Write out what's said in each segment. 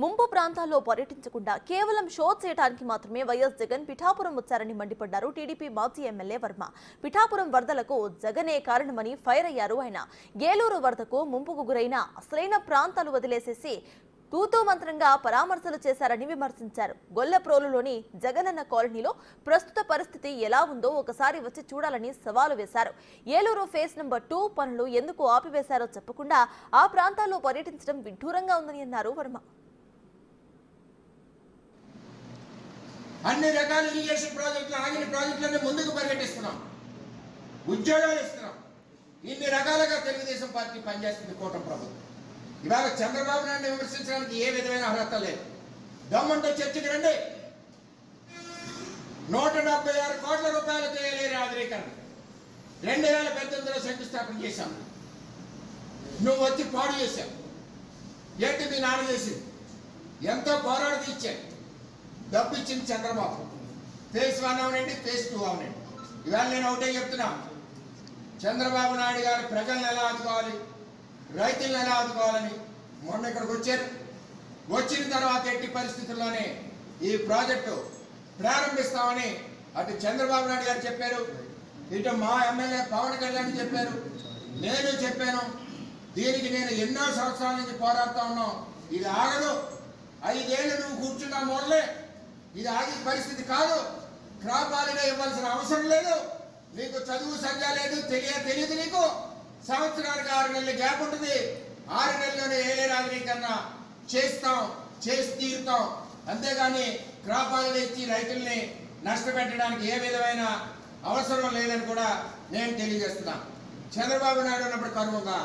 ముంపు ప్రాంతాల్లో పర్యటించకుండా కేవలం షో చేయడానికి మాత్రమే వైఎస్ జగన్ పిఠాపురం వచ్చారని మండిపడ్డారు టీడీపీ మాజీ ఎమ్మెల్యే వర్మ. పిఠాపురం వరదలకు జగనే కారణమని ఫైర్ అయ్యారు ఆయన. గేలూరు వరదకు ముంపుకు గురైన అసలైన ప్రాంతాలు వదిలేసేసి తూతూ మంత్రంగా పరామర్శలు చేశారని విమర్శించారు. గొల్లప్రోలులోని జగనన్న కాలనీలో ప్రస్తుత పరిస్థితి ఎలా ఉందో ఒకసారి వచ్చి చూడాలని సవాలు వేశారు. ఏలూరు ఫేజ్ నంబర్ 2 పనులు ఎందుకు ఆపివేశారో చెప్పకుండా ఆ ప్రాంతాల్లో పర్యటించడం విడ్డూరంగా ఉందని అన్నారు వర్మ. అన్ని రకాల ఇరిగేషన్ ప్రాజెక్టులు ఆగిన ప్రాజెక్టులన్నీ ముందుకు పరిగెట్టిస్తున్నాం, ఉద్యోగాలు ఇస్తున్నాం. ఇన్ని రకాలుగా తెలుగుదేశం పార్టీ పనిచేస్తుంది కూటమి ప్రభుత్వం. ఇవాళ చంద్రబాబు నాయుడు విమర్శించడానికి ఏ విధమైన అర్హత లేదు. దమ్ముంటే చర్చకి రండి. 176 కోట్ల రూపాయలతో ఏలేరు ఆధునీకరణ 2018లో శంకుస్థాపన చేశాం. నువ్వు వచ్చి పాడు చేశావు. ఏంటి మీ నాన్న చేసింది? ఎంతో పోరాడి ఇచ్చాడు. డబ్బు ఇచ్చింది చంద్రబాబు. ఫేజ్ 1 అవనండి, ఫేజ్ 2 అవనండి. ఇవాళ నేను ఒకటే చెప్తున్నా, చంద్రబాబు నాయుడు గారు ప్రజలను ఎలా ఆదుకోవాలి, రైతులను ఎలా ఆదుకోవాలని మొన్న ఇక్కడికి వచ్చారు. వచ్చిన తర్వాత ఎట్టి పరిస్థితుల్లోనే ఈ ప్రాజెక్టు ప్రారంభిస్తామని అటు చంద్రబాబు నాయుడు గారు చెప్పారు, ఇటు మా ఎమ్మెల్యే పవన్ కళ్యాణ్ చెప్పారు, నేను చెప్పాను. దీనికి నేను ఎన్నో సంవత్సరాల నుంచి పోరాడుతూ ఉన్నాం. ఇది ఆగదు. 5 ఏళ్ళు నువ్వు కూర్చున్నా మొదలే, ఇది ఆగే పరిస్థితి కాదు. క్రాప్ హాలిడే ఇవ్వాల్సిన అవసరం లేదు. నీకు చదువు సంఖ్య లేదు, తెలియదు. నీకు సంవత్సరానికి 6 నెలల గ్యాప్ ఉంటుంది. 6 నెలల్లోనే ఏలేరు ఆధునీకరణ చేసి తీరుతాం. అంతేగాని క్రాప్ హాలిడే ఇచ్చి రైతుల్ని నష్టపెట్టడానికి ఏ విధమైన అవసరం లేదని కూడా నేను తెలియజేస్తున్నా. చంద్రబాబు నాయుడు ఉన్నప్పుడు కరువు ఉందా?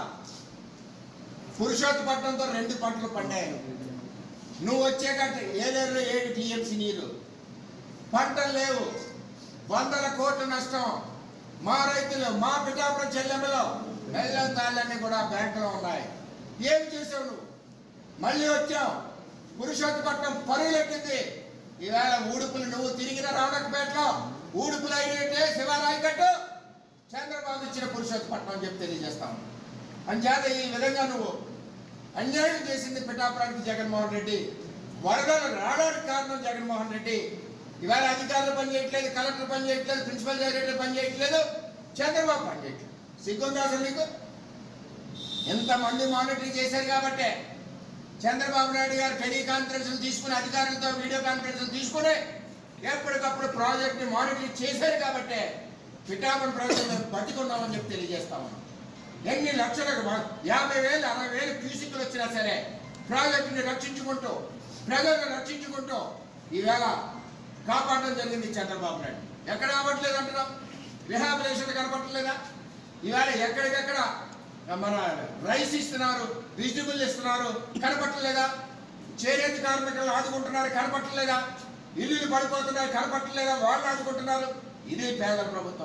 పురుషోత్తపట్నంతో 2 పంటలు పండాయి. నువ్వు వచ్చాక ఏలేరులో 7 టీఎంసీ నీరు, పంటలు లేవు, 100 కోట్ల నష్టం. మా రైతులు, మా పిఠాపురం చెల్లెమ్మలో నెల తాళ్ళన్నీ కూడా బ్యాంకులో ఉన్నాయి. ఏం చేసావు నువ్వు? మళ్ళీ వచ్చావు. పురుషోత్తపట్నం పరుగులెట్టింది. ఈవేళ ఊడుపులు నువ్వు తిరిగిన రావణకపేటలో ఊడుపులు అయినట్టే శివారాయి కట్టు. చంద్రబాబు ఇచ్చిన పురుషోత్తపట్నం అని చెప్పి తెలియజేస్తాము. అంచేత ఈ విధంగా నువ్వు అన్యాయం చేసింది పిఠాపురానికి జగన్మోహన్ రెడ్డి. వరదలు రావడానికి కారణం జగన్మోహన్ రెడ్డి. ఇవాళ అధికారులు పని చేయట్లేదు, కలెక్టర్ పని చేయట్లేదు, ప్రిన్సిపల్ సెక్రటరీ పని చేయట్లేదు, చంద్రబాబు పని చేయట్లేదు. సిగ్గుందా అసలు నీకు? ఎంతమంది మానిటరింగ్ చేశారు కాబట్టే చంద్రబాబు నాయుడు గారు టెలికాన్ఫరెన్స్లు తీసుకుని, అధికారులతో వీడియో కాన్ఫరెన్స్లు తీసుకుని ఎప్పటికప్పుడు ప్రాజెక్ట్ని మానిటరింగ్ చేశారు కాబట్టే పిఠాపురం ప్రజలు బతికున్నామని చెప్పి తెలియజేస్తామని. ఎన్ని లక్షలకు 50,000 60,000 క్యూసిక్లు వచ్చినా సరే ప్రాజెక్టుని రక్షించుకుంటూ, ప్రజలను రక్షించుకుంటూ ఈవేళ కాపాడడం జరిగింది చంద్రబాబు నాయుడు. ఎక్కడ కావట్లేదు అంటున్నాం? రిహాబిలేషన్ కనపట్టలేదా? ఇవాళ ఎక్కడికెక్కడ మన రైస్ ఇస్తున్నారు, వెజిటబుల్ ఇస్తున్నారు, కనపట్టలేదా? చేనేత కార్మికులు ఆదుకుంటున్నారు, కనపట్టలేదా? ఇల్లులు పడిపోతున్నాయి, కనపట్టలేదా? వాళ్ళు ఆదుకుంటున్నారు. ఇది పేదల ప్రభుత్వం.